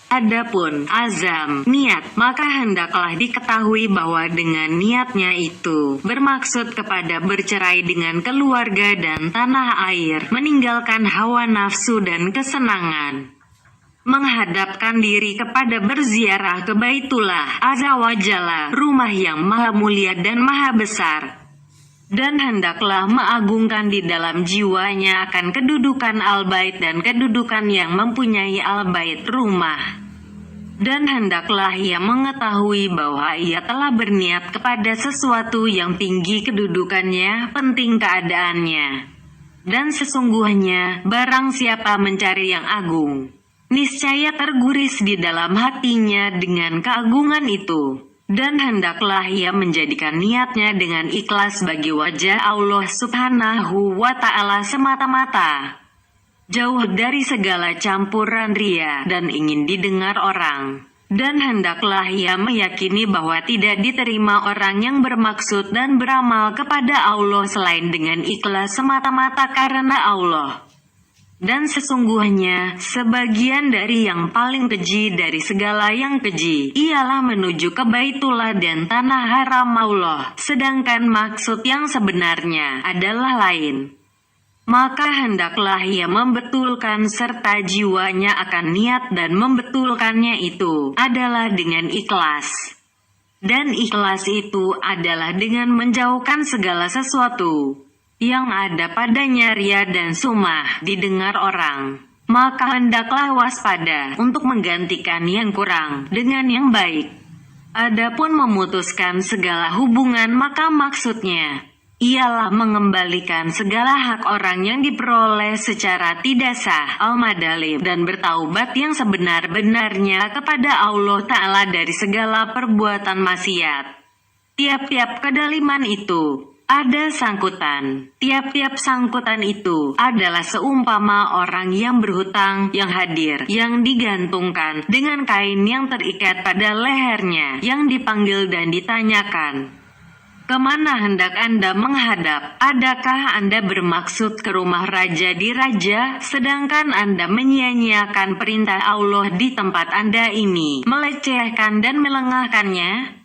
Adapun azam, niat, maka hendaklah diketahui bahwa dengan niatnya itu bermaksud kepada bercerai dengan keluarga dan tanah air, meninggalkan hawa nafsu dan kesenangan, menghadapkan diri kepada berziarah ke Baitullah Azza wa Jalla, rumah yang maha mulia dan maha besar. Dan hendaklah mengagungkan di dalam jiwanya akan kedudukan al-bait dan kedudukan yang mempunyai al-bait, rumah. Dan hendaklah ia mengetahui bahwa ia telah berniat kepada sesuatu yang tinggi kedudukannya, penting keadaannya. Dan sesungguhnya, barang siapa mencari yang agung, niscaya terguris di dalam hatinya dengan keagungan itu. Dan hendaklah ia menjadikan niatnya dengan ikhlas bagi wajah Allah Subhanahu wa Ta'ala semata-mata, jauh dari segala campuran ria dan ingin didengar orang. Dan hendaklah ia meyakini bahwa tidak diterima orang yang bermaksud dan beramal kepada Allah selain dengan ikhlas semata-mata karena Allah. Dan sesungguhnya, sebagian dari yang paling keji dari segala yang keji, ialah menuju ke Baitullah dan tanah haram Allah, sedangkan maksud yang sebenarnya adalah lain. Maka hendaklah ia membetulkan serta jiwanya akan niat dan membetulkannya itu adalah dengan ikhlas. Dan ikhlas itu adalah dengan menjauhkan segala sesuatu yang ada padanya ria dan sumah didengar orang. Maka hendaklah waspada untuk menggantikan yang kurang dengan yang baik. Adapun memutuskan segala hubungan, maka maksudnya ialah mengembalikan segala hak orang yang diperoleh secara tidak sah, al-madalib, dan bertaubat yang sebenar-benarnya kepada Allah Ta'ala dari segala perbuatan maksiat. Tiap-tiap kedaliman itu ada sangkutan. Tiap-tiap sangkutan itu adalah seumpama orang yang berhutang, yang hadir, yang digantungkan dengan kain yang terikat pada lehernya, yang dipanggil dan ditanyakan, "Kemana hendak Anda menghadap? Adakah Anda bermaksud ke rumah raja di raja, sedangkan Anda menyia-nyiakan perintah Allah di tempat Anda ini, melecehkan dan melengahkannya?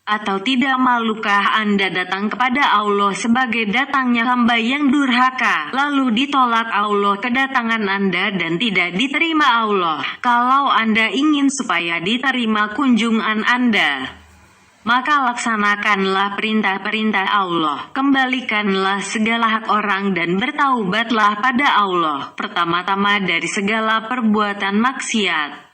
Atau tidak malukah Anda datang kepada Allah sebagai datangnya hamba yang durhaka, lalu ditolak Allah kedatangan Anda dan tidak diterima Allah? Kalau Anda ingin supaya diterima kunjungan Anda, maka laksanakanlah perintah-perintah Allah, kembalikanlah segala hak orang dan bertaubatlah pada Allah, pertama-tama dari segala perbuatan maksiat.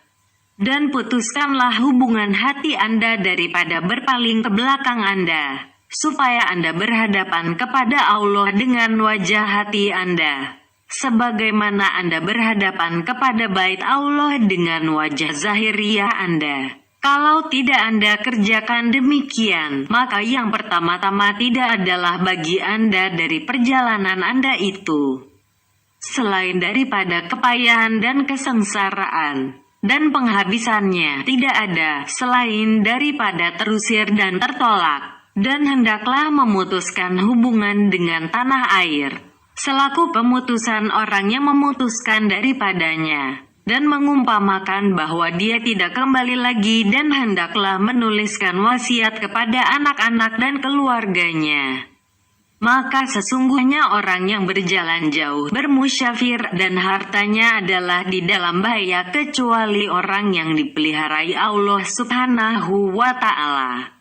Dan putuskanlah hubungan hati Anda daripada berpaling ke belakang Anda, supaya Anda berhadapan kepada Allah dengan wajah hati Anda, sebagaimana Anda berhadapan kepada bait Allah dengan wajah zahiriyah Anda. Kalau tidak Anda kerjakan demikian, maka yang pertama-tama tidak adalah bagi Anda dari perjalanan Anda itu, selain daripada kepayahan dan kesengsaraan. Dan penghabisannya tidak ada selain daripada terusir dan tertolak. Dan hendaklah memutuskan hubungan dengan tanah air, selaku pemutusan orang yang memutuskan daripadanya, dan mengumpamakan bahwa dia tidak kembali lagi, dan hendaklah menuliskan wasiat kepada anak-anak dan keluarganya. Maka sesungguhnya orang yang berjalan jauh, bermusyafir, dan hartanya adalah di dalam bahaya kecuali orang yang dipeliharai Allah Subhanahu wa Ta'ala.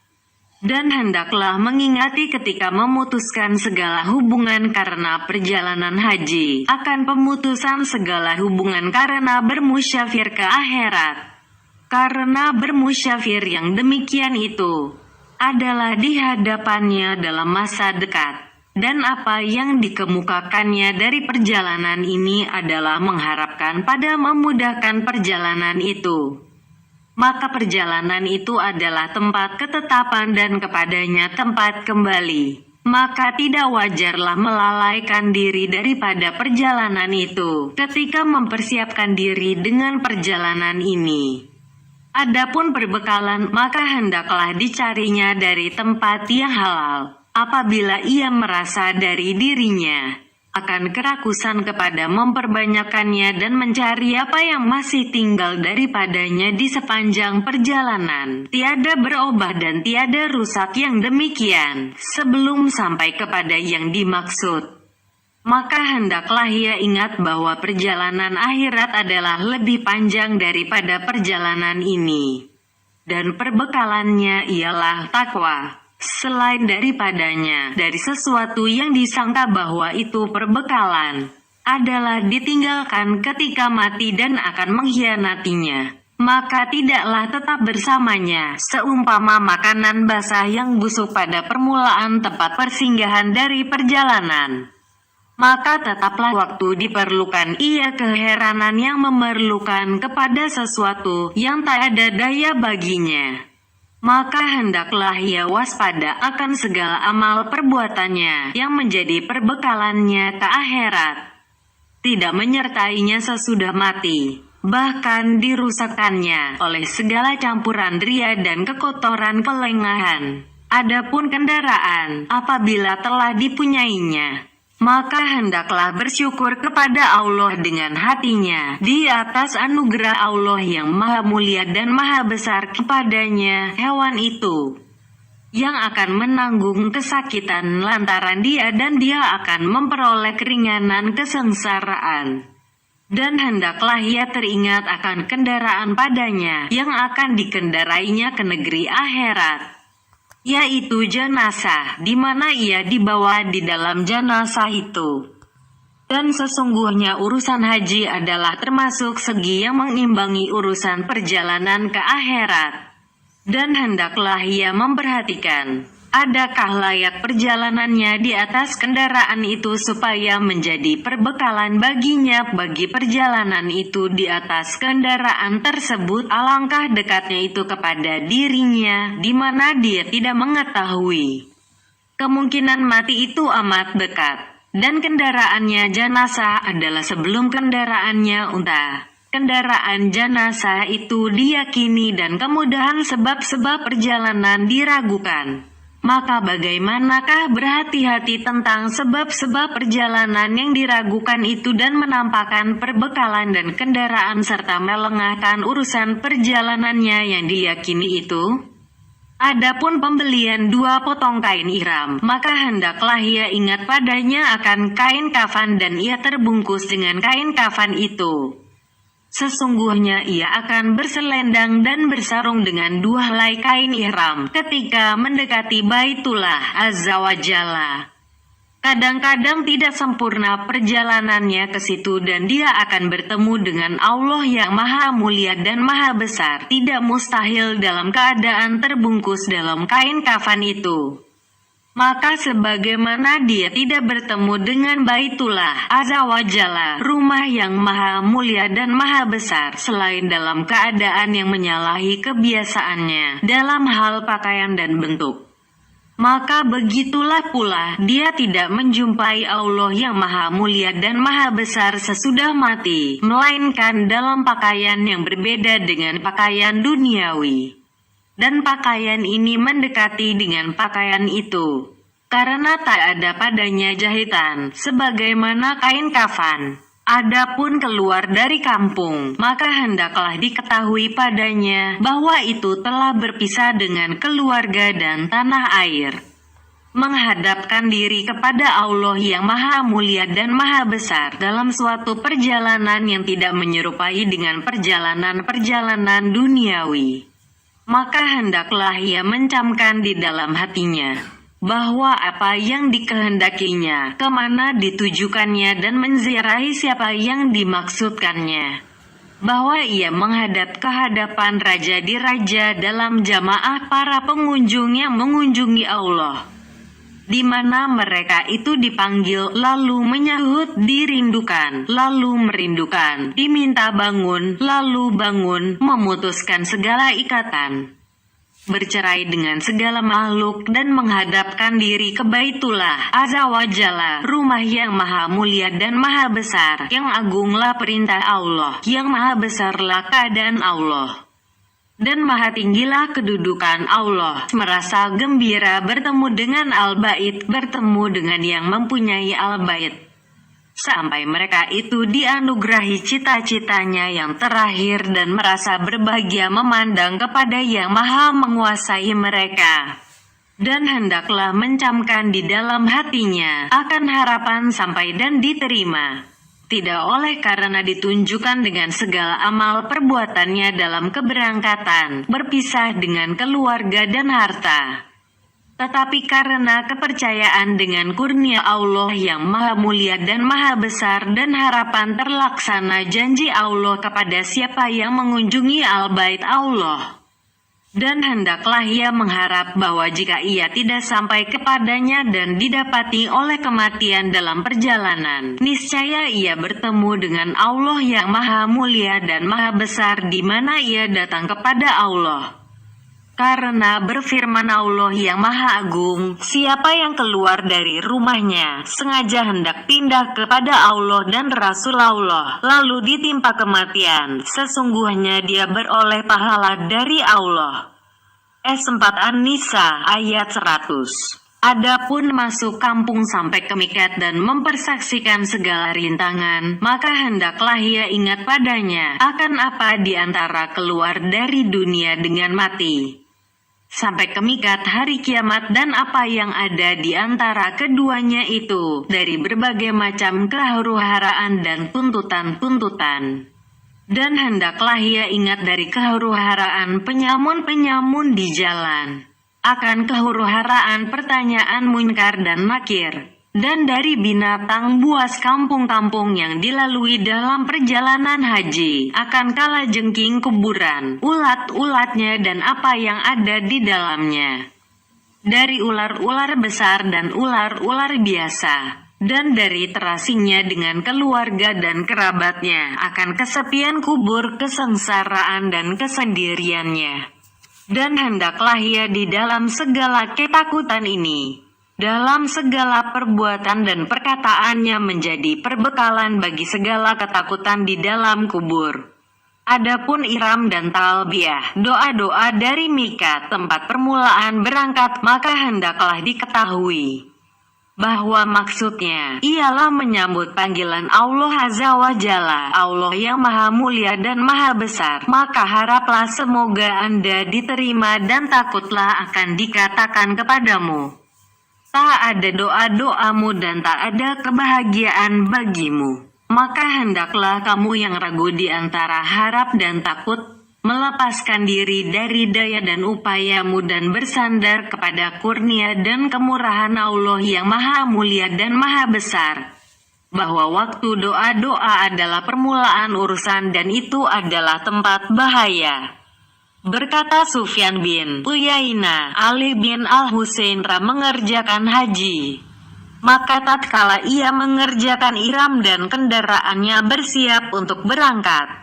Dan hendaklah mengingati ketika memutuskan segala hubungan karena perjalanan haji, akan pemutusan segala hubungan karena bermusyafir ke akhirat. Karena bermusyafir yang demikian itu adalah di hadapannya dalam masa dekat. Dan apa yang dikemukakannya dari perjalanan ini adalah mengharapkan pada memudahkan perjalanan itu. Maka perjalanan itu adalah tempat ketetapan dan kepadanya tempat kembali. Maka tidak wajarlah melalaikan diri daripada perjalanan itu ketika mempersiapkan diri dengan perjalanan ini. Adapun perbekalan, maka hendaklah dicarinya dari tempat yang halal, apabila ia merasa dari dirinya akan kerakusan kepada memperbanyakkannya dan mencari apa yang masih tinggal daripadanya di sepanjang perjalanan. Tiada berubah dan tiada rusak yang demikian, sebelum sampai kepada yang dimaksud. Maka hendaklah ia ingat bahwa perjalanan akhirat adalah lebih panjang daripada perjalanan ini. Dan perbekalannya ialah takwa. Selain daripadanya, dari sesuatu yang disangka bahwa itu perbekalan, adalah ditinggalkan ketika mati dan akan mengkhianatinya, maka tidaklah tetap bersamanya, seumpama makanan basah yang busuk pada permulaan tempat persinggahan dari perjalanan. Maka tetaplah waktu diperlukan ia keheranan yang memerlukan kepada sesuatu yang tak ada daya baginya. Maka hendaklah ia waspada akan segala amal perbuatannya yang menjadi perbekalannya ke akhirat. Tidak menyertainya sesudah mati, bahkan dirusakkannya oleh segala campuran ria dan kekotoran kelengahan. Adapun kendaraan, apabila telah dipunyainya, maka hendaklah bersyukur kepada Allah dengan hatinya di atas anugerah Allah yang maha mulia dan maha besar kepadanya hewan itu, yang akan menanggung kesakitan lantaran dia dan dia akan memperoleh keringanan kesengsaraan. Dan hendaklah ia teringat akan kendaraan padanya yang akan dikendarainya ke negeri akhirat, yaitu jenazah, di mana ia dibawa di dalam jenazah itu. Dan sesungguhnya urusan haji adalah termasuk segi yang mengimbangi urusan perjalanan ke akhirat. Dan hendaklah ia memperhatikan, adakah layak perjalanannya di atas kendaraan itu supaya menjadi perbekalan baginya bagi perjalanan itu di atas kendaraan tersebut. Alangkah dekatnya itu kepada dirinya, di mana dia tidak mengetahui. Kemungkinan mati itu amat dekat, dan kendaraannya jenazah adalah sebelum kendaraannya unta. Kendaraan jenazah itu diyakini dan kemudahan sebab-sebab perjalanan diragukan. Maka bagaimanakah berhati-hati tentang sebab-sebab perjalanan yang diragukan itu dan menampakkan perbekalan dan kendaraan serta melengahkan urusan perjalanannya yang diyakini itu? Adapun pembelian 2 potong kain ihram, maka hendaklah ia ingat padanya akan kain kafan dan ia terbungkus dengan kain kafan itu. Sesungguhnya ia akan berselendang dan bersarung dengan 2 helai kain ihram ketika mendekati Baitullah Azza wa Jalla. Kadang-kadang tidak sempurna perjalanannya ke situ dan dia akan bertemu dengan Allah yang maha mulia dan maha besar. Tidak mustahil dalam keadaan terbungkus dalam kain kafan itu. Maka sebagaimana dia tidak bertemu dengan Baitullah Azza wa Jalla, rumah yang maha mulia dan maha besar, selain dalam keadaan yang menyalahi kebiasaannya dalam hal pakaian dan bentuk, maka begitulah pula dia tidak menjumpai Allah yang maha mulia dan maha besar sesudah mati, melainkan dalam pakaian yang berbeda dengan pakaian duniawi. Dan pakaian ini mendekati dengan pakaian itu, karena tak ada padanya jahitan, sebagaimana kain kafan. Adapun keluar dari kampung, maka hendaklah diketahui padanya bahwa itu telah berpisah dengan keluarga dan tanah air, menghadapkan diri kepada Allah yang maha mulia dan maha besar dalam suatu perjalanan yang tidak menyerupai dengan perjalanan-perjalanan duniawi. Maka hendaklah ia mencamkan di dalam hatinya bahwa apa yang dikehendakinya, kemana ditujukannya dan menziarahi siapa yang dimaksudkannya, bahwa ia menghadap ke hadapan Raja di Raja dalam jamaah para pengunjung yang mengunjungi Allah, di mana mereka itu dipanggil, lalu menyahut, dirindukan, lalu merindukan, diminta bangun, lalu bangun, memutuskan segala ikatan, bercerai dengan segala makhluk dan menghadapkan diri ke Baitullah Azza wa Jalla, rumah yang maha mulia dan maha besar, yang agunglah perintah Allah, yang maha besarlah keadaan Allah, dan maha tinggilah kedudukan Allah. Merasa gembira bertemu dengan Al-Bait, bertemu dengan yang mempunyai Al-Bait, sampai mereka itu dianugerahi cita-citanya yang terakhir dan merasa berbahagia memandang kepada Yang Maha menguasai mereka. Dan hendaklah mencamkan di dalam hatinya akan harapan sampai dan diterima, tidak oleh karena ditunjukkan dengan segala amal perbuatannya dalam keberangkatan, berpisah dengan keluarga dan harta, tetapi karena kepercayaan dengan kurnia Allah yang maha mulia dan maha besar dan harapan terlaksana janji Allah kepada siapa yang mengunjungi al-bait Allah. Dan hendaklah ia mengharap bahwa jika ia tidak sampai kepadanya dan didapati oleh kematian dalam perjalanan, niscaya ia bertemu dengan Allah yang maha mulia dan maha besar di mana ia datang kepada Allah. Karena berfirman Allah yang maha agung, siapa yang keluar dari rumahnya sengaja hendak pindah kepada Allah dan Rasul Allah, lalu ditimpa kematian, sesungguhnya dia beroleh pahala dari Allah. S4 An-Nisa ayat 100. Adapun masuk kampung sampai ke mikat dan mempersaksikan segala rintangan, maka hendaklah ia ingat padanya akan apa di antara keluar dari dunia dengan mati sampai ke mikat hari kiamat dan apa yang ada di antara keduanya itu dari berbagai macam kehuru-haraan dan tuntutan-tuntutan. Dan hendaklah ia ingat dari kehuru-haraan penyamun-penyamun di jalan, akan kehuru-haraan pertanyaan munkar dan nakir, dan dari binatang buas kampung-kampung yang dilalui dalam perjalanan haji, akan kalajengking kuburan, ulat-ulatnya dan apa yang ada di dalamnya, dari ular-ular besar dan ular-ular biasa, dan dari terasingnya dengan keluarga dan kerabatnya, akan kesepian kubur, kesengsaraan dan kesendiriannya. Dan hendaklah ia di dalam segala ketakutan ini, dalam segala perbuatan dan perkataannya menjadi perbekalan bagi segala ketakutan di dalam kubur. Adapun ihram dan talbiyah, doa-doa dari mikat tempat permulaan berangkat, maka hendaklah diketahui bahwa maksudnya ialah menyambut panggilan Allah Azza wa Jalla, Allah yang maha mulia dan maha besar. Maka haraplah semoga Anda diterima dan takutlah akan dikatakan kepadamu, tak ada doa-doamu dan tak ada kebahagiaan bagimu. Maka hendaklah kamu yang ragu di antara harap dan takut melepaskan diri dari daya dan upayamu dan bersandar kepada kurnia dan kemurahan Allah yang maha mulia dan maha besar, bahwa waktu doa-doa adalah permulaan urusan dan itu adalah tempat bahaya. Berkata Sufyan bin Uyainah, Ali bin Al-Husain mengerjakan haji, maka tatkala ia mengerjakan ihram dan kendaraannya bersiap untuk berangkat,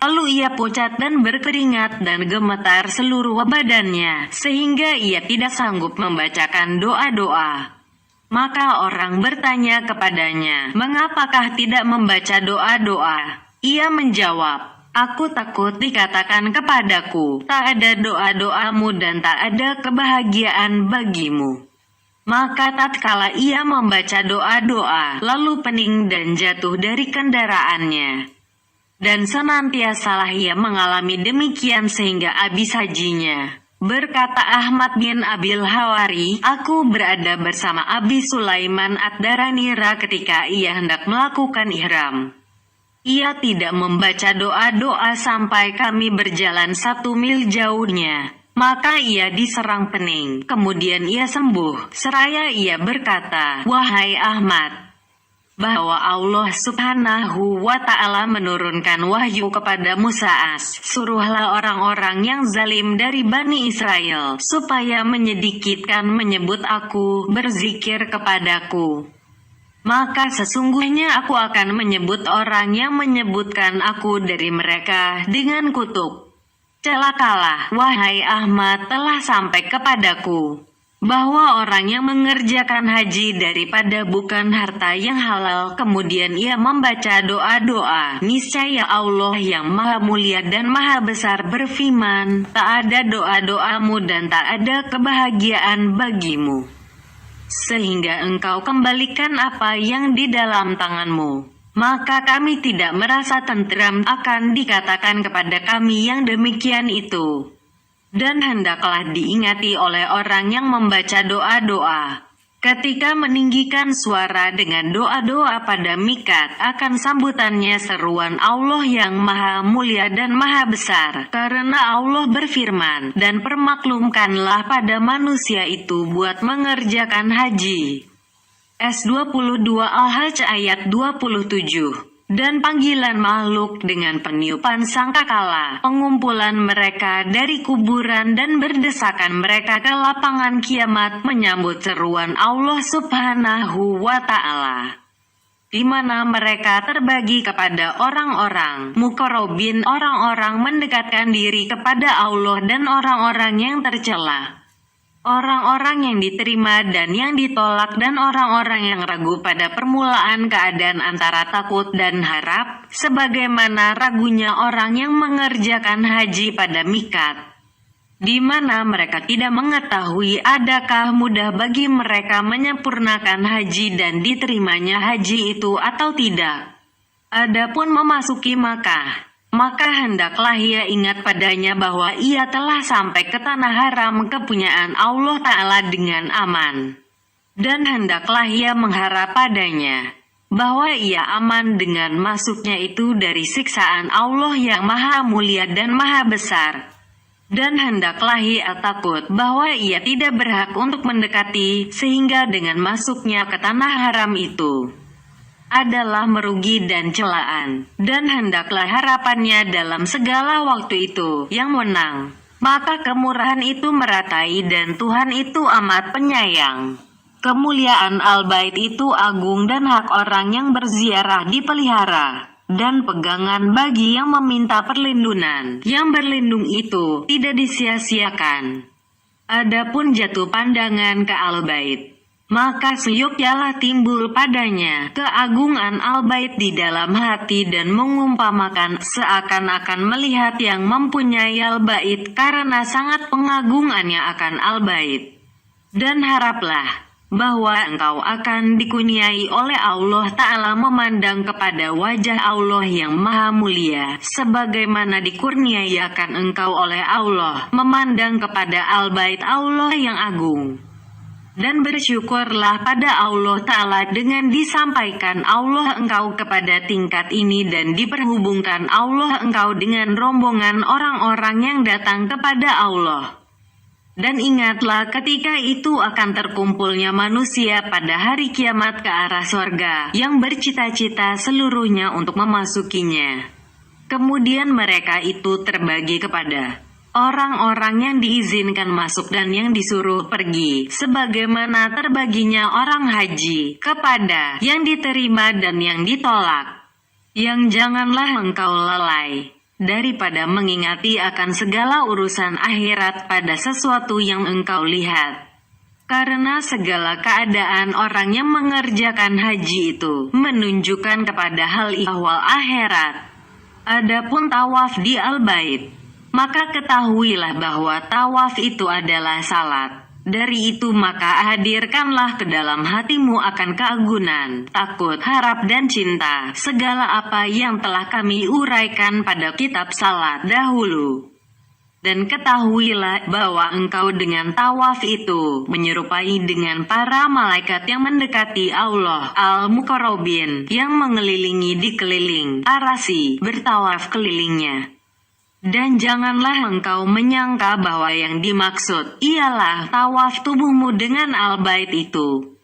lalu ia pucat dan berkeringat dan gemetar seluruh badannya, sehingga ia tidak sanggup membacakan doa-doa. Maka orang bertanya kepadanya, mengapakah tidak membaca doa-doa? Ia menjawab, aku takut dikatakan kepadaku, tak ada doa-doamu dan tak ada kebahagiaan bagimu. Maka tatkala ia membaca doa-doa, lalu pening dan jatuh dari kendaraannya. Dan senantiasalah ia mengalami demikian sehingga habis hajinya. Berkata Ahmad bin Abil Hawari, aku berada bersama Abi Sulaiman Ad-Daranira ketika ia hendak melakukan ihram. Ia tidak membaca doa-doa sampai kami berjalan 1 mil jauhnya. Maka ia diserang pening, kemudian ia sembuh. Seraya ia berkata, wahai Ahmad, bahwa Allah Subhanahu wa Ta'ala menurunkan wahyu kepada Musa suruhlah orang-orang yang zalim dari Bani Israel supaya menyedikitkan menyebut aku, berzikir kepadaku. Maka sesungguhnya aku akan menyebut orang yang menyebutkan aku dari mereka dengan kutuk. Celakalah, wahai Ahmad, telah sampai kepadaku bahwa orang yang mengerjakan haji daripada bukan harta yang halal, kemudian ia membaca doa-doa, niscaya Allah yang maha mulia dan maha besar berfirman, tak ada doa-doamu dan tak ada kebahagiaan bagimu. sehingga engkau kembalikan apa yang di dalam tanganmu. Maka kami tidak merasa tentram akan dikatakan kepada kami yang demikian itu. Dan hendaklah diingati oleh orang yang membaca doa-doa, ketika meninggikan suara dengan doa-doa pada mikat, akan sambutannya seruan Allah yang maha mulia dan maha besar. Karena Allah berfirman, dan permaklumkanlah pada manusia itu buat mengerjakan haji. S22 Al-Hajj ayat 27. Dan panggilan makhluk dengan peniupan sangkakala, pengumpulan mereka dari kuburan dan berdesakan mereka ke lapangan kiamat menyambut seruan Allah Subhanahu wa Ta'ala, di mana mereka terbagi kepada orang-orang muqarrabin, orang-orang mendekatkan diri kepada Allah, dan orang-orang yang tercela, orang-orang yang diterima dan yang ditolak, dan orang-orang yang ragu pada permulaan keadaan antara takut dan harap, sebagaimana ragunya orang yang mengerjakan haji pada mikat, di mana mereka tidak mengetahui adakah mudah bagi mereka menyempurnakan haji dan diterimanya haji itu atau tidak. Adapun memasuki Makkah, maka hendaklah ia ingat padanya bahwa ia telah sampai ke tanah haram kepunyaan Allah Ta'ala dengan aman. Dan hendaklah ia mengharap padanya bahwa ia aman dengan masuknya itu dari siksaan Allah yang maha mulia dan maha besar. Dan hendaklah ia takut bahwa ia tidak berhak untuk mendekati, sehingga dengan masuknya ke tanah haram itu adalah merugi dan celaan, dan hendaklah harapannya dalam segala waktu itu yang menang. Maka kemurahan itu meratai dan Tuhan itu amat penyayang. Kemuliaan Al-Bait itu agung dan hak orang yang berziarah dipelihara, dan pegangan bagi yang meminta perlindungan. Yang berlindung itu tidak disia-siakan. Adapun jatuh pandangan ke Al-Bait, maka seyukyalah timbul padanya keagungan Al-Bait di dalam hati dan mengumpamakan seakan-akan melihat yang mempunyai Al-Bait karena sangat pengagungannya akan Al-Bait. Dan haraplah bahwa engkau akan dikurniai oleh Allah Ta'ala memandang kepada wajah Allah yang maha mulia, sebagaimana dikurniai akan engkau oleh Allah memandang kepada Al-Bait Allah yang agung. Dan bersyukurlah pada Allah Ta'ala dengan disampaikan Allah engkau kepada tingkat ini dan diperhubungkan Allah engkau dengan rombongan orang-orang yang datang kepada Allah. Dan ingatlah ketika itu akan terkumpulnya manusia pada hari kiamat ke arah sorga, yang bercita-cita seluruhnya untuk memasukinya. Kemudian mereka itu terbagi kepada orang-orang yang diizinkan masuk dan yang disuruh pergi, sebagaimana terbaginya orang haji kepada yang diterima dan yang ditolak. Yang janganlah engkau lalai daripada mengingati akan segala urusan akhirat pada sesuatu yang engkau lihat. Karena segala keadaan orang yang mengerjakan haji itu menunjukkan kepada hal ihwal akhirat. Adapun tawaf di Al-Bait, maka ketahuilah bahwa tawaf itu adalah salat. Dari itu maka hadirkanlah ke dalam hatimu akan keagungan, takut, harap dan cinta segala apa yang telah kami uraikan pada kitab salat dahulu. Dan ketahuilah bahwa engkau dengan tawaf itu menyerupai dengan para malaikat yang mendekati Allah Al-Muqarrabin yang mengelilingi dikeliling arasi bertawaf kelilingnya. Dan janganlah engkau menyangka bahwa yang dimaksud ialah tawaf tubuhmu dengan Al-Bait itu.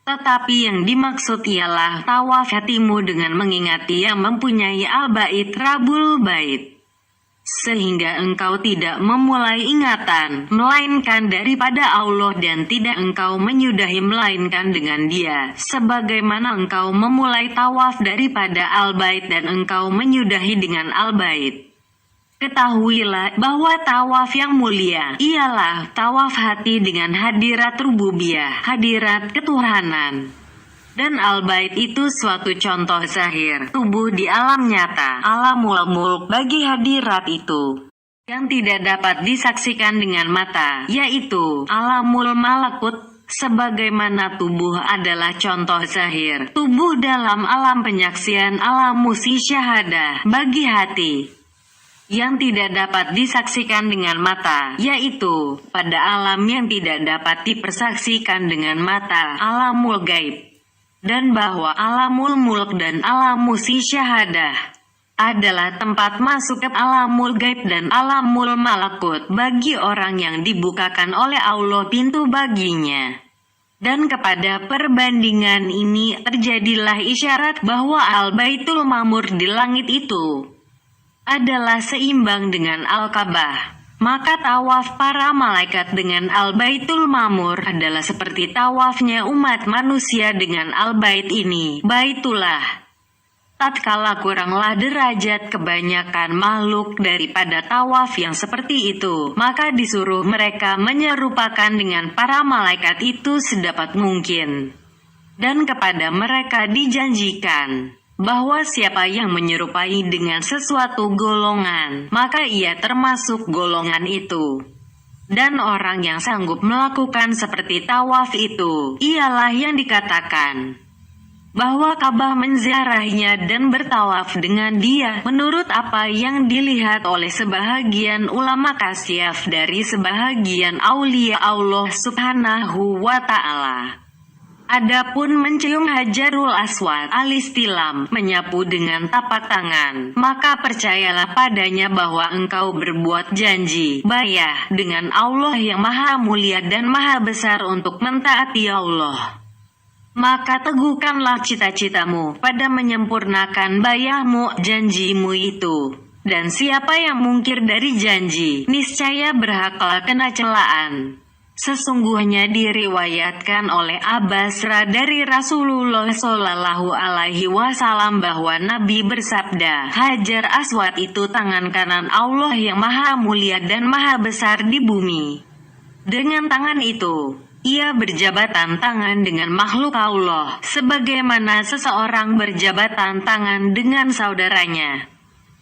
Tetapi yang dimaksud ialah tawaf hatimu dengan mengingati yang mempunyai Al-Bait Rabbul Bait. Sehingga engkau tidak memulai ingatan, melainkan daripada Allah, dan tidak engkau menyudahi melainkan dengan Dia. Sebagaimana engkau memulai tawaf daripada Al-Bait dan engkau menyudahi dengan Al-Bait. Ketahuilah bahwa tawaf yang mulia ialah tawaf hati dengan hadirat rububiyah, hadirat ketuhanan. Dan Al-Bait itu suatu contoh zahir tubuh di alam nyata, alamul mulk bagi hadirat itu, yang tidak dapat disaksikan dengan mata, yaitu alamul malakut. Sebagaimana tubuh adalah contoh zahir, tubuh dalam alam penyaksian alam musyahadah bagi hati yang tidak dapat disaksikan dengan mata, yaitu pada alam yang tidak dapat dipersaksikan dengan mata, alamul gaib, dan bahwa alamul mulk dan alam musyahadah adalah tempat masuk ke alamul gaib dan alamul malakut bagi orang yang dibukakan oleh Allah pintu baginya. Dan kepada perbandingan ini terjadilah isyarat bahwa Al-Baitul Ma'mur di langit itu adalah seimbang dengan Al-Ka'bah. Maka tawaf para malaikat dengan Al-Baitul Ma'mur adalah seperti tawafnya umat manusia dengan Al-Bait ini, Baitullah. Tatkala kuranglah derajat kebanyakan makhluk daripada tawaf yang seperti itu, maka disuruh mereka menyerupakan dengan para malaikat itu sedapat mungkin. Dan kepada mereka dijanjikan bahwa siapa yang menyerupai dengan sesuatu golongan, maka ia termasuk golongan itu. Dan orang yang sanggup melakukan seperti tawaf itu, ialah yang dikatakan bahwa Ka'bah menziarahinya dan bertawaf dengan dia, menurut apa yang dilihat oleh sebahagian ulama kasyaf dari sebahagian aulia Allah subhanahu wa ta'ala. Adapun mencium Hajarul Aswad alistilam, menyapu dengan tapak tangan, maka percayalah padanya bahwa engkau berbuat janji bayah dengan Allah yang maha mulia dan maha besar untuk mentaati Allah. Maka teguhkanlah cita-citamu pada menyempurnakan bayahmu, janjimu itu. Dan siapa yang mungkir dari janji, niscaya berhaklah kena celaan. Sesungguhnya diriwayatkan oleh Abbasra dari Rasulullah Shallallahu Alaihi Wasallam bahwa Nabi bersabda, Hajar Aswad itu tangan kanan Allah yang maha mulia dan maha besar di bumi. Dengan tangan itu, ia berjabatan tangan dengan makhluk Allah, sebagaimana seseorang berjabatan tangan dengan saudaranya.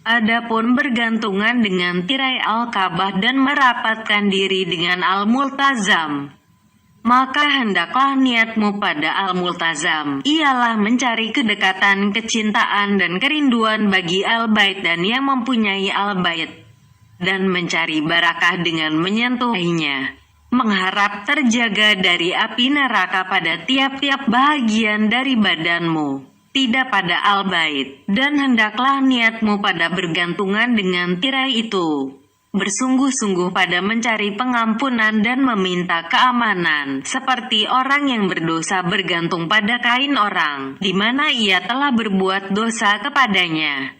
Adapun bergantungan dengan tirai Al-Ka'bah dan merapatkan diri dengan Al-Multazam, maka hendaklah niatmu pada Al-Multazam ialah mencari kedekatan, kecintaan dan kerinduan bagi Al-Bait dan yang mempunyai Al-Bait, dan mencari barakah dengan menyentuhinya, mengharap terjaga dari api neraka pada tiap-tiap bahagian dari badanmu, tidak pada Al-Bait. Dan hendaklah niatmu pada bergantungan dengan tirai itu, bersungguh-sungguh pada mencari pengampunan dan meminta keamanan, seperti orang yang berdosa bergantung pada kain orang, di mana ia telah berbuat dosa kepadanya,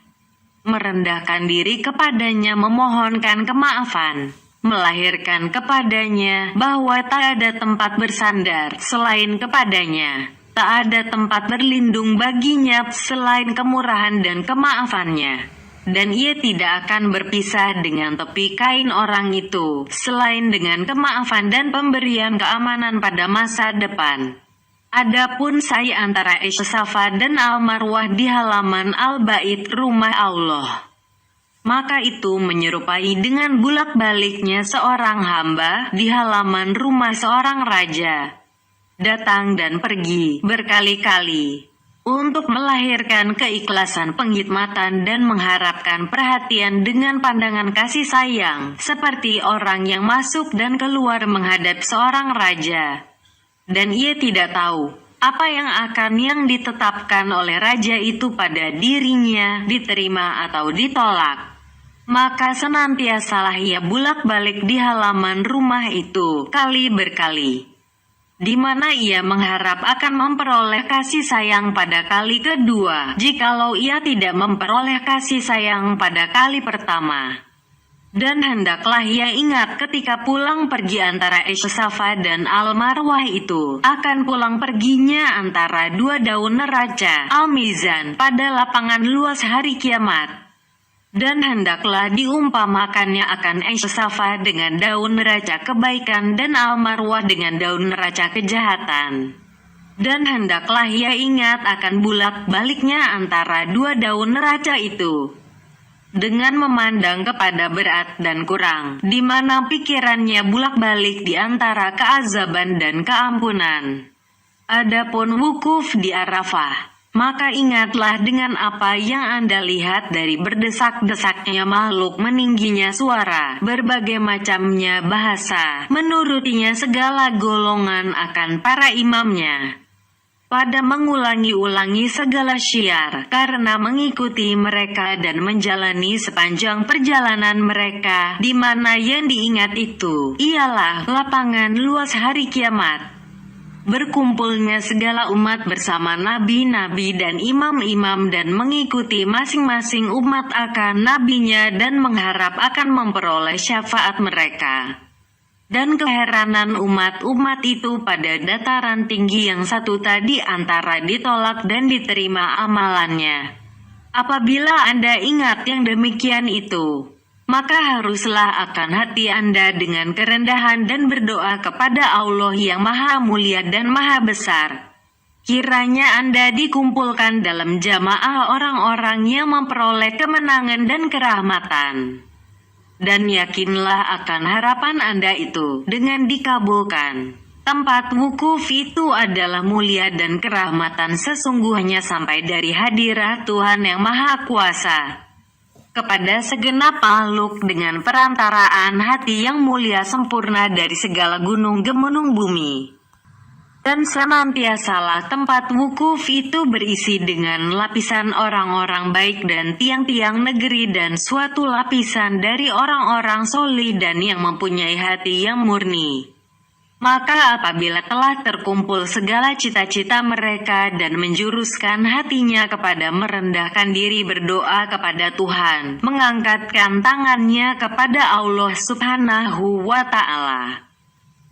merendahkan diri kepadanya, memohonkan kemaafan, melahirkan kepadanya bahwa tak ada tempat bersandar selain kepadanya, tak ada tempat berlindung baginya selain kemurahan dan kemaafannya, dan ia tidak akan berpisah dengan tepi kain orang itu selain dengan kemaafan dan pemberian keamanan pada masa depan. Adapun sa'i antara Safa dan Al-Marwah di halaman Al-Bait rumah Allah, maka itu menyerupai dengan bulak-baliknya seorang hamba di halaman rumah seorang raja, datang dan pergi berkali-kali untuk melahirkan keikhlasan penghikmatan dan mengharapkan perhatian dengan pandangan kasih sayang, seperti orang yang masuk dan keluar menghadap seorang raja, dan ia tidak tahu apa yang ditetapkan oleh raja itu pada dirinya, diterima atau ditolak. Maka senantiasalah ia bulak-balik di halaman rumah itu kali berkali, di mana ia mengharap akan memperoleh kasih sayang pada kali kedua, jikalau ia tidak memperoleh kasih sayang pada kali pertama. Dan hendaklah ia ingat ketika pulang pergi antara Safa dan Al-Marwah itu, akan pulang perginya antara dua daun neraca, Al-Mizan, pada lapangan luas hari kiamat. Dan hendaklah diumpamakannya akan Safa dengan daun neraca kebaikan dan Al-Marwah dengan daun neraca kejahatan. Dan hendaklah ia ingat akan bulak-baliknya antara dua daun neraca itu. dengan memandang kepada berat dan kurang, di mana pikirannya bulak-balik di antara keazaban dan keampunan. Adapun wukuf di Arafah, maka ingatlah dengan apa yang Anda lihat dari berdesak-desaknya makhluk, meningginya suara, berbagai macamnya bahasa, menurutinya segala golongan akan para imamnya, pada mengulangi-ulangi segala syiar, karena mengikuti mereka dan menjalani sepanjang perjalanan mereka, di mana yang diingat itu ialah lapangan luas hari kiamat. Berkumpulnya segala umat bersama nabi-nabi dan imam-imam dan mengikuti masing-masing umat akan nabinya dan mengharap akan memperoleh syafaat mereka. Dan keheranan umat-umat itu pada dataran tinggi yang satu tadi antara ditolak dan diterima amalannya. Apabila Anda ingat yang demikian itu, maka haruslah akan hati Anda dengan kerendahan dan berdoa kepada Allah yang Maha Mulia dan Maha Besar. Kiranya Anda dikumpulkan dalam jamaah orang-orang yang memperoleh kemenangan dan kerahmatan. Dan yakinlah akan harapan Anda itu dengan dikabulkan. Tempat wukuf itu adalah mulia dan kerahmatan sesungguhnya sampai dari hadirat Tuhan yang Maha Kuasa kepada segenap makhluk dengan perantaraan hati yang mulia sempurna dari segala gunung gemunung bumi. Dan senantiasalah tempat wukuf itu berisi dengan lapisan orang-orang baik dan tiang-tiang negeri dan suatu lapisan dari orang-orang solih dan yang mempunyai hati yang murni. Maka apabila telah terkumpul segala cita-cita mereka dan menjuruskan hatinya kepada merendahkan diri berdoa kepada Tuhan, mengangkatkan tangannya kepada Allah Subhanahu wa Ta'ala,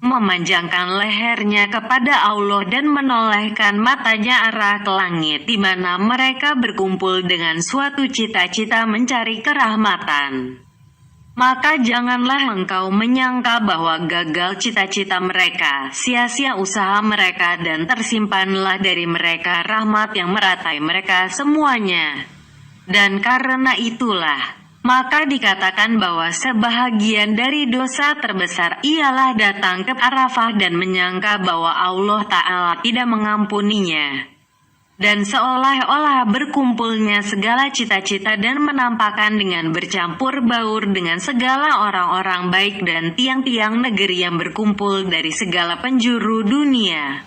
memanjangkan lehernya kepada Allah dan menolehkan matanya arah ke langit, di mana mereka berkumpul dengan suatu cita-cita mencari kerahmatan. Maka janganlah engkau menyangka bahwa gagal cita-cita mereka, sia-sia usaha mereka, dan tersimpanlah dari mereka rahmat yang meratai mereka semuanya. Dan karena itulah, maka dikatakan bahwa sebahagian dari dosa terbesar ialah datang ke Arafah dan menyangka bahwa Allah Ta'ala tidak mengampuninya. Dan seolah-olah berkumpulnya segala cita-cita dan menampakkan dengan bercampur baur dengan segala orang-orang baik dan tiang-tiang negeri yang berkumpul dari segala penjuru dunia.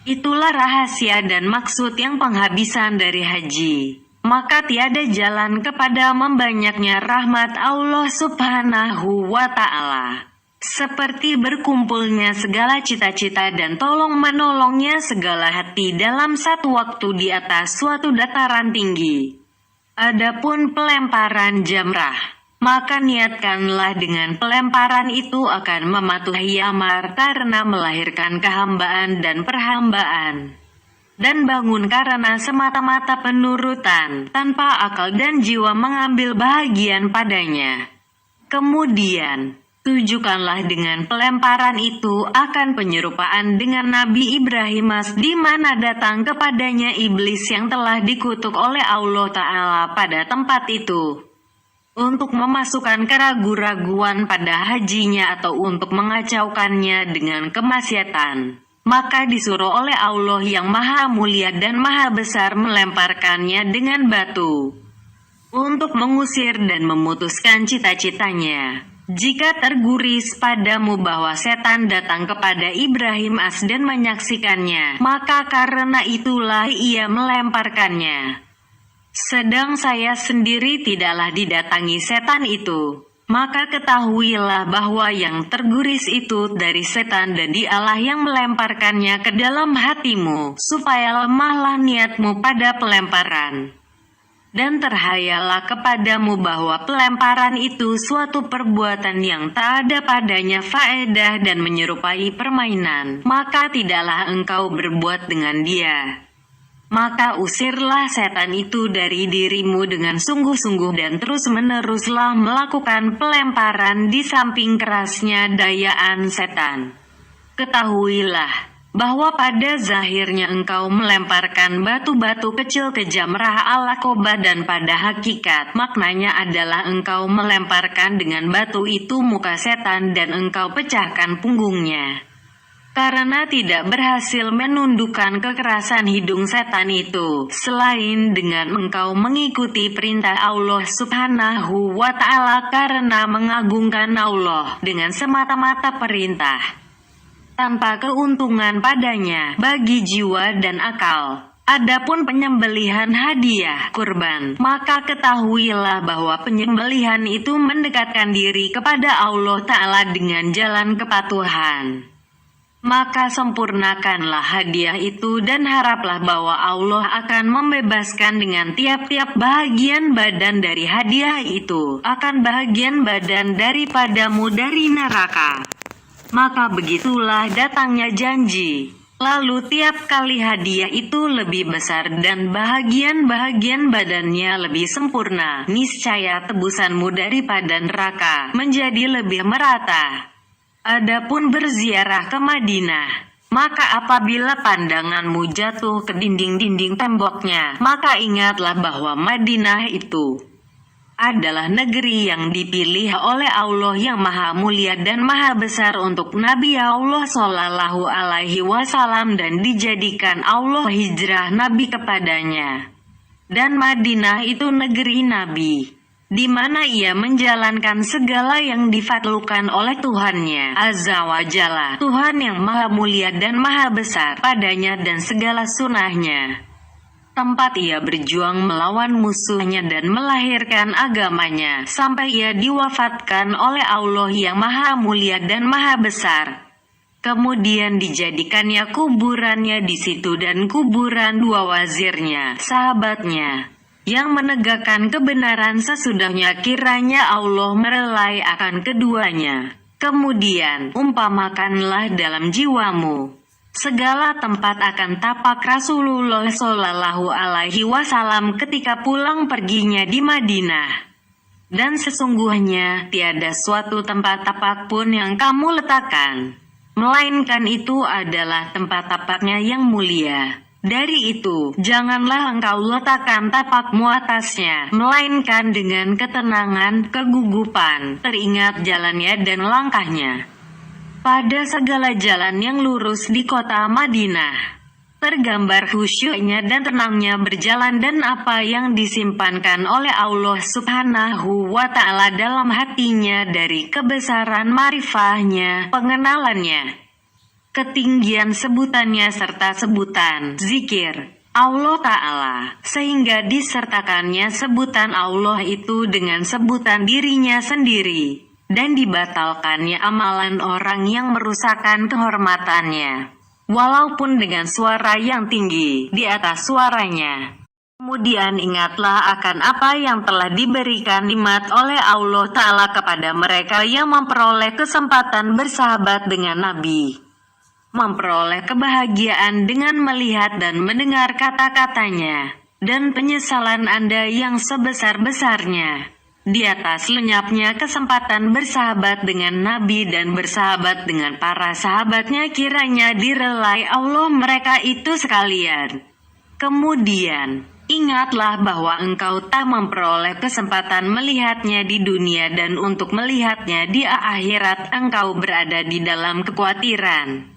Itulah rahasia dan maksud yang penghabisan dari haji. Maka tiada jalan kepada membanyaknya rahmat Allah Subhanahu wa Ta'ala, seperti berkumpulnya segala cita-cita dan tolong-menolongnya segala hati dalam satu waktu di atas suatu dataran tinggi. Adapun pelemparan jamrah, maka niatkanlah dengan pelemparan itu akan mematuhi amar karena melahirkan kehambaan dan perhambaan, dan bangun karena semata-mata penurutan, tanpa akal dan jiwa mengambil bahagian padanya. Kemudian tujukanlah dengan pelemparan itu akan penyerupaan dengan Nabi Ibrahim, di mana datang kepadanya iblis yang telah dikutuk oleh Allah Ta'ala pada tempat itu, untuk memasukkan keraguan-raguan pada hajinya atau untuk mengacaukannya dengan kemaksiatan. Maka disuruh oleh Allah yang Maha Mulia dan Maha Besar melemparkannya dengan batu, untuk mengusir dan memutuskan cita-citanya. Jika terguris padamu bahwa setan datang kepada Ibrahim dan menyaksikannya, maka karena itulah ia melemparkannya. Sedang saya sendiri tidaklah didatangi setan itu. Maka ketahuilah bahwa yang terguris itu dari setan dan dialah yang melemparkannya ke dalam hatimu, supaya lemahlah niatmu pada pelemparan. Dan terhayalah kepadamu bahwa pelemparan itu suatu perbuatan yang tak ada padanya faedah dan menyerupai permainan, maka tidaklah engkau berbuat dengan dia. Maka usirlah setan itu dari dirimu dengan sungguh-sungguh dan terus-meneruslah melakukan pelemparan di samping kerasnya dayaan setan. Ketahuilah bahwa pada zahirnya engkau melemparkan batu-batu kecil ke Jamrah al-Aqabah dan pada hakikat maknanya adalah engkau melemparkan dengan batu itu muka setan dan engkau pecahkan punggungnya. Karena tidak berhasil menundukkan kekerasan hidung setan itu, selain dengan engkau mengikuti perintah Allah Subhanahu wa Ta'ala karena mengagungkan Allah dengan semata-mata perintah, tanpa keuntungan padanya bagi jiwa dan akal. Adapun penyembelihan hadiah kurban, maka ketahuilah bahwa penyembelihan itu mendekatkan diri kepada Allah Ta'ala dengan jalan kepatuhan. Maka sempurnakanlah hadiah itu dan haraplah bahwa Allah akan membebaskan dengan tiap-tiap bahagian badan dari hadiah itu akan bahagian badan daripadamu dari neraka. Maka begitulah datangnya janji. Lalu tiap kali hadiah itu lebih besar dan bahagian-bahagian badannya lebih sempurna, niscaya tebusanmu daripada neraka menjadi lebih merata. Adapun berziarah ke Madinah, maka apabila pandanganmu jatuh ke dinding-dinding temboknya, maka ingatlah bahwa Madinah itu adalah negeri yang dipilih oleh Allah yang Maha Mulia dan Maha Besar untuk Nabi Allah Shallallahu Alaihi Wasallam dan dijadikan Allah hijrah Nabi kepadanya. Dan Madinah itu negeri Nabi, di mana ia menjalankan segala yang difatlukan oleh Tuhannya Azza wa Jalla, Tuhan yang Maha Mulia dan Maha Besar padanya dan segala sunahnya. Tempat ia berjuang melawan musuhnya dan melahirkan agamanya sampai ia diwafatkan oleh Allah yang Maha Mulia dan Maha Besar. Kemudian dijadikannya kuburannya di situ dan kuburan dua wazirnya, sahabatnya, yang menegakkan kebenaran sesudahnya kiranya Allah merelai akan keduanya. Kemudian umpamakanlah dalam jiwamu segala tempat akan tapak Rasulullah Shallallahu Alaihi Wasallam ketika pulang perginya di Madinah. Dan sesungguhnya tiada suatu tempat tapak pun yang kamu letakkan, melainkan itu adalah tempat tapaknya yang mulia. Dari itu, janganlah engkau letakkan tapakmu atasnya, melainkan dengan ketenangan, kegugupan, teringat jalannya dan langkahnya pada segala jalan yang lurus di kota Madinah. Tergambar khusyuknya dan tenangnya berjalan dan apa yang disimpankan oleh Allah Subhanahu wa Ta'ala dalam hatinya dari kebesaran marifahnya, pengenalannya, ketinggian sebutannya serta sebutan zikir Allah Ta'ala, sehingga disertakannya sebutan Allah itu dengan sebutan dirinya sendiri, dan dibatalkannya amalan orang yang merusakkan kehormatannya, walaupun dengan suara yang tinggi di atas suaranya. Kemudian ingatlah akan apa yang telah diberikan nikmat oleh Allah Ta'ala kepada mereka yang memperoleh kesempatan bersahabat dengan Nabi, memperoleh kebahagiaan dengan melihat dan mendengar kata-katanya, dan penyesalan Anda yang sebesar-besarnya di atas lenyapnya kesempatan bersahabat dengan Nabi dan bersahabat dengan para sahabatnya kiranya direlai Allah mereka itu sekalian. Kemudian, ingatlah bahwa engkau tak memperoleh kesempatan melihatnya di dunia dan untuk melihatnya di akhirat engkau berada di dalam kekhawatiran.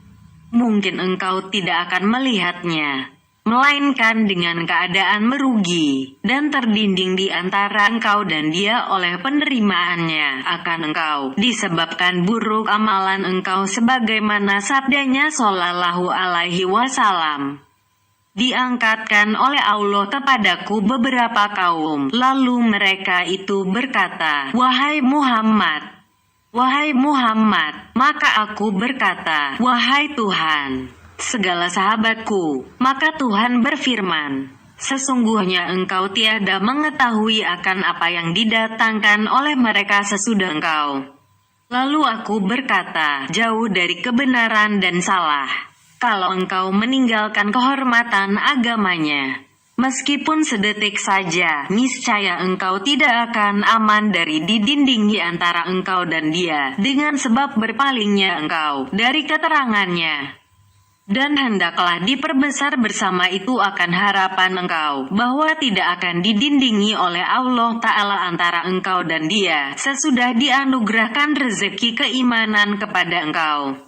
Mungkin engkau tidak akan melihatnya, melainkan dengan keadaan merugi dan terdinding di antara engkau dan dia oleh penerimaannya akan engkau disebabkan buruk amalan engkau sebagaimana sabdanya Shallallahu Alaihi Wasallam. Diangkatkan oleh Allah kepadaku beberapa kaum, lalu mereka itu berkata, Wahai Muhammad, maka aku berkata, Wahai Tuhan, segala sahabatku. Maka Tuhan berfirman, sesungguhnya engkau tiada mengetahui akan apa yang didatangkan oleh mereka sesudah engkau. Lalu aku berkata, jauh dari kebenaran dan salah, kalau engkau meninggalkan kehormatan agamanya, meskipun sedetik saja, niscaya engkau tidak akan aman dari didinding di antara engkau dan dia, dengan sebab berpalingnya engkau dari keterangannya. Dan hendaklah diperbesar bersama itu akan harapan engkau, bahwa tidak akan didindingi oleh Allah Ta'ala antara engkau dan Dia, sesudah dianugerahkan rezeki keimanan kepada engkau.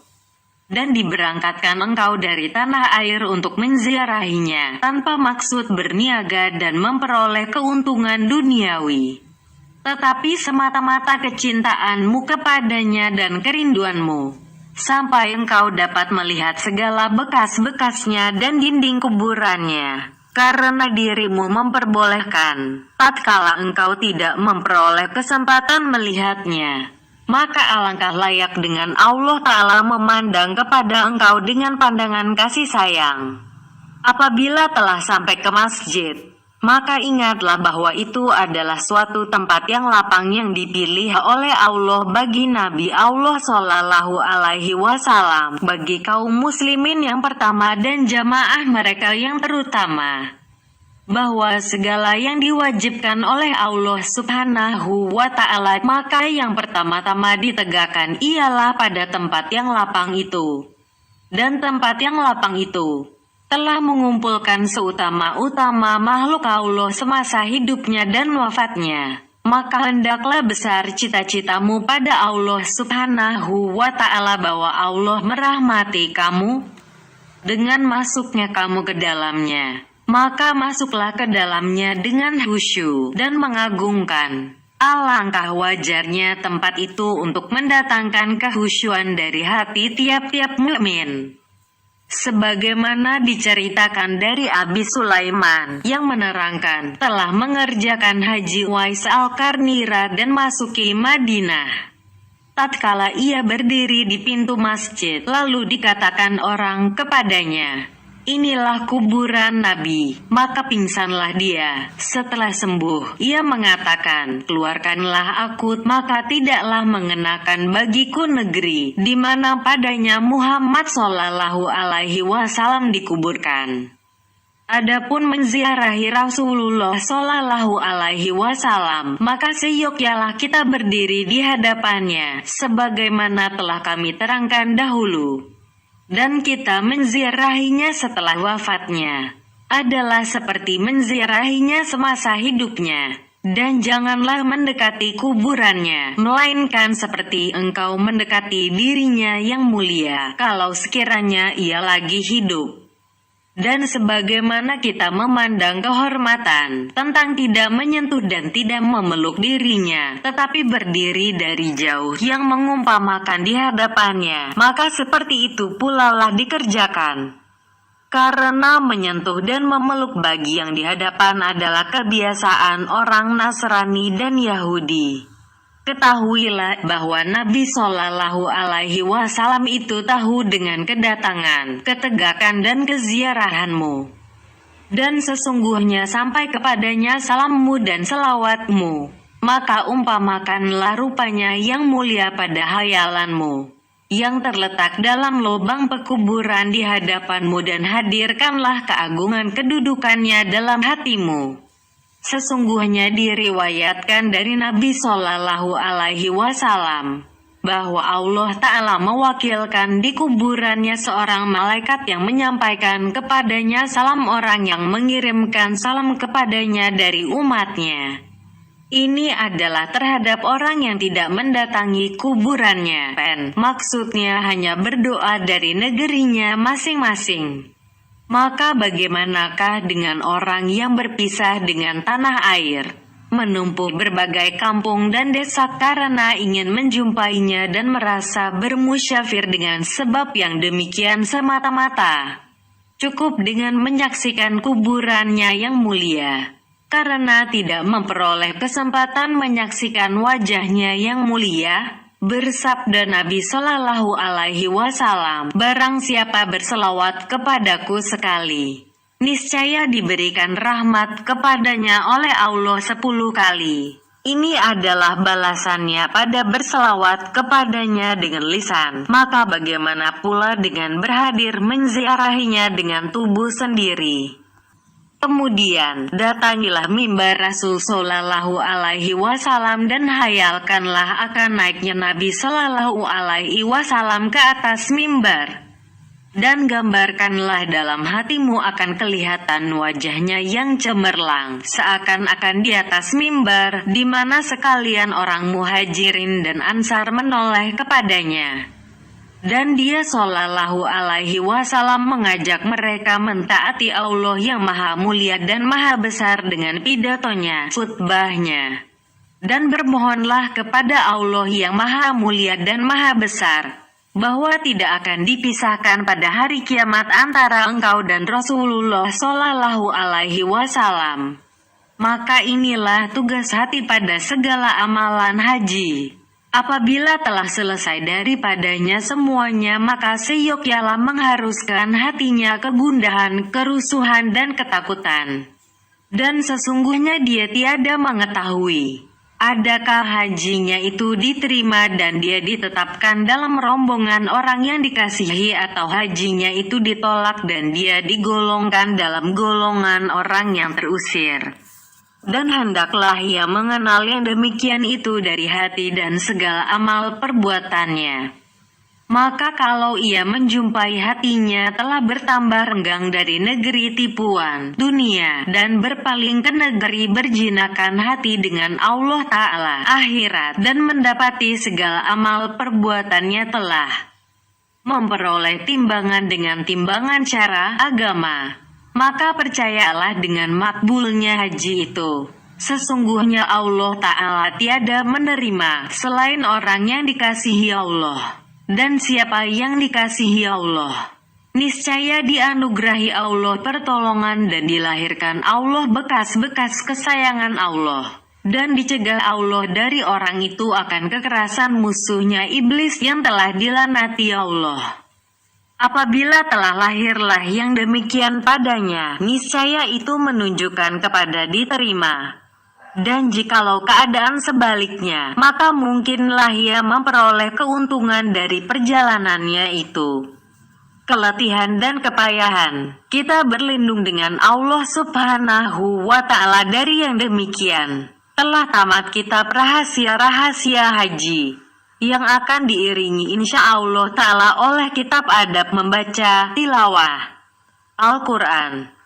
Dan diberangkatkan engkau dari tanah air untuk menziarahinya, tanpa maksud berniaga dan memperoleh keuntungan duniawi, tetapi semata-mata kecintaanmu kepadanya dan kerinduanmu, sampai engkau dapat melihat segala bekas-bekasnya dan dinding kuburannya, karena dirimu memperbolehkan, tatkala engkau tidak memperoleh kesempatan melihatnya. Maka alangkah layak dengan Allah Ta'ala memandang kepada engkau dengan pandangan kasih sayang. Apabila telah sampai ke masjid, maka ingatlah bahwa itu adalah suatu tempat yang lapang yang dipilih oleh Allah bagi Nabi Allah Shallallahu Alaihi Wasallam, bagi kaum muslimin yang pertama dan jamaah mereka yang terutama, bahwa segala yang diwajibkan oleh Allah Subhanahu wa Ta'ala, maka yang pertama-tama ditegakkan ialah pada tempat yang lapang itu. Dan tempat yang lapang itu telah mengumpulkan seutama-utama makhluk Allah semasa hidupnya dan wafatnya. Maka hendaklah besar cita-citamu pada Allah Subhanahu wa Ta'ala bahwa Allah merahmati kamu dengan masuknya kamu ke dalamnya. Maka masuklah ke dalamnya dengan khusyuk dan mengagungkan. Alangkah wajarnya tempat itu untuk mendatangkan kehusyuan dari hati tiap-tiap mukmin. Sebagaimana diceritakan dari Abi Sulaiman yang menerangkan telah mengerjakan haji Uwais Al-Qarnira dan masuki Madinah. Tatkala ia berdiri di pintu masjid, lalu dikatakan orang kepadanya, "Inilah kuburan Nabi." Maka pingsanlah dia. Setelah sembuh, ia mengatakan, "Keluarkanlah aku, maka tidaklah mengenakan bagiku negeri di mana padanya Muhammad Shallallahu Alaihi Wasallam dikuburkan." Adapun menziarahi Rasulullah Shallallahu Alaihi Wasallam, maka seyogyanya kita berdiri di hadapannya, sebagaimana telah kami terangkan dahulu. Dan kita menziarahinya setelah wafatnya adalah seperti menziarahinya semasa hidupnya. Dan janganlah mendekati kuburannya, melainkan seperti engkau mendekati dirinya yang mulia, kalau sekiranya ia lagi hidup. Dan sebagaimana kita memandang kehormatan tentang tidak menyentuh dan tidak memeluk dirinya, tetapi berdiri dari jauh yang mengumpamakan di hadapannya, maka seperti itu pula lah dikerjakan. Karena menyentuh dan memeluk bagi yang di hadapan adalah kebiasaan orang Nasrani dan Yahudi. Ketahuilah bahwa Nabi Shallallahu Alaihi Wasallam itu tahu dengan kedatangan, ketegakan dan keziarahanmu. Dan sesungguhnya sampai kepadanya salammu dan selawatmu. Maka umpamakanlah rupanya yang mulia pada hayalanmu, yang terletak dalam lubang pekuburan di hadapanmu, dan hadirkanlah keagungan kedudukannya dalam hatimu. Sesungguhnya diriwayatkan dari Nabi Shallallahu Alaihi Wasallam bahwa Allah Ta'ala mewakilkan di kuburannya seorang malaikat yang menyampaikan kepadanya salam orang yang mengirimkan salam kepadanya dari umatnya. Ini adalah terhadap orang yang tidak mendatangi kuburannya, maksudnya hanya berdoa dari negerinya masing-masing. Maka bagaimanakah dengan orang yang berpisah dengan tanah air, menumpuk berbagai kampung dan desa karena ingin menjumpainya dan merasa bermusyafir dengan sebab yang demikian semata-mata? Cukup dengan menyaksikan kuburannya yang mulia, karena tidak memperoleh kesempatan menyaksikan wajahnya yang mulia. Bersabda Nabi Shallallahu Alaihi Wasallam, "Barang siapa berselawat kepadaku sekali, niscaya diberikan rahmat kepadanya oleh Allah 10 kali. Ini adalah balasannya pada berselawat kepadanya dengan lisan. Maka bagaimana pula dengan berhadir menziarahinya dengan tubuh sendiri?" Kemudian, datangilah mimbar Rasul Shallallahu Alaihi Wasallam dan hayalkanlah akan naiknya Nabi Shallallahu Alaihi Wasallam ke atas mimbar. Dan gambarkanlah dalam hatimu akan kelihatan wajahnya yang cemerlang, seakan-akan di atas mimbar, di mana sekalian orang Muhajirin dan Ansar menoleh kepadanya. Dan dia Shallallahu Alaihi Wasallam mengajak mereka mentaati Allah yang Maha Mulia dan Maha Besar dengan pidatonya, khutbahnya. Dan bermohonlah kepada Allah yang Maha Mulia dan Maha Besar, bahwa tidak akan dipisahkan pada hari kiamat antara engkau dan Rasulullah Shallallahu Alaihi Wasallam. Maka inilah tugas hati pada segala amalan haji. Apabila telah selesai daripadanya semuanya, maka seyogyanya mengharuskan hatinya kegundahan, kerusuhan dan ketakutan. Dan sesungguhnya dia tiada mengetahui adakah hajinya itu diterima dan dia ditetapkan dalam rombongan orang yang dikasihi atau hajinya itu ditolak dan dia digolongkan dalam golongan orang yang terusir. Dan hendaklah ia mengenal yang demikian itu dari hati dan segala amal perbuatannya. Maka kalau ia menjumpai hatinya telah bertambah renggang dari negeri tipuan dunia dan berpaling ke negeri berjinakan hati dengan Allah Ta'ala akhirat dan mendapati segala amal perbuatannya telah memperoleh timbangan dengan timbangan cara agama, maka percayalah dengan makbulnya haji itu. Sesungguhnya Allah Ta'ala tiada menerima selain orang yang dikasihi Allah. Dan siapa yang dikasihi Allah, niscaya dianugerahi Allah pertolongan dan dilahirkan Allah bekas-bekas kesayangan Allah. Dan dicegah Allah dari orang itu akan kekerasan musuhnya iblis yang telah dilanati Allah. Apabila telah lahirlah yang demikian padanya, niscaya itu menunjukkan kepada diterima. Dan jikalau keadaan sebaliknya, maka mungkinlah ia memperoleh keuntungan dari perjalanannya itu, keletihan dan kepayahan. Kita berlindung dengan Allah Subhanahu wa Ta'ala dari yang demikian. Telah tamat kitab rahasia-rahasia haji, yang akan diiringi insya Allah Ta'ala oleh kitab adab membaca tilawah Al-Quran.